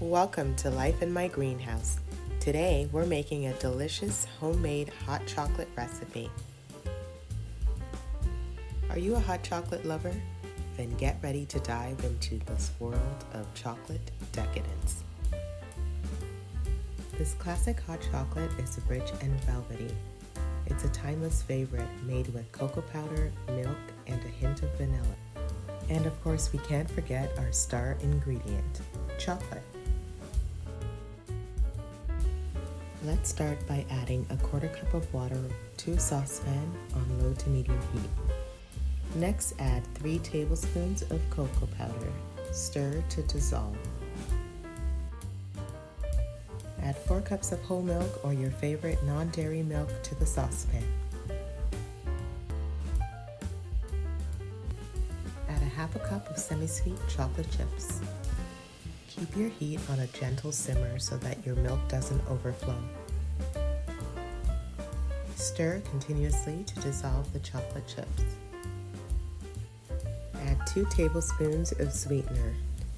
Welcome to Life in My Greenhouse. Today we're making a delicious homemade hot chocolate recipe. Are you a hot chocolate lover? Then get ready to dive into this world of chocolate decadence. This classic hot chocolate is rich and velvety. It's a timeless favorite made with cocoa powder, milk, and a hint of vanilla. And of course, we can't forget our star ingredient, chocolate. Let's start by adding a quarter cup of water to a saucepan on low to medium heat. Next, add 3 tablespoons of cocoa powder. Stir to dissolve. Add 4 cups of whole milk or your favorite non-dairy milk to the saucepan. Add a half a cup of semi-sweet chocolate chips. Keep your heat on a gentle simmer so that your milk doesn't overflow. Stir continuously to dissolve the chocolate chips. Add 2 tablespoons of sweetener.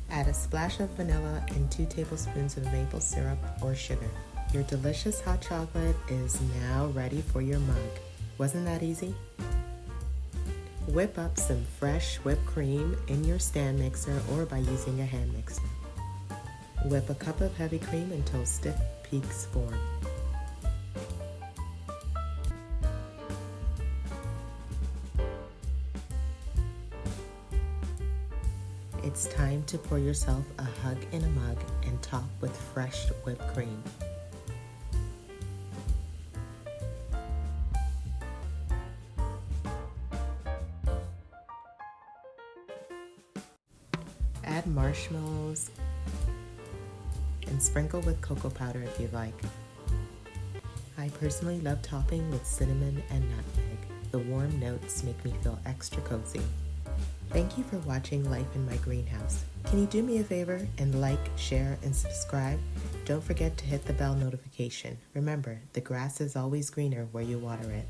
Add a splash of vanilla and 2 tablespoons of maple syrup or sugar. Your delicious hot chocolate is now ready for your mug. Wasn't that easy? Whip up some fresh whipped cream in your stand mixer or by using a hand mixer. Whip a cup of heavy cream until stiff peaks form. It's time to pour yourself a hug in a mug and top with fresh whipped cream. Add marshmallows and sprinkle with cocoa powder if you like. I personally love topping with cinnamon and nutmeg. The warm notes make me feel extra cozy. Thank you for watching Life in My Greenhouse. Can you do me a favor and like, share, and subscribe? Don't forget to hit the bell notification. Remember, the grass is always greener where you water it.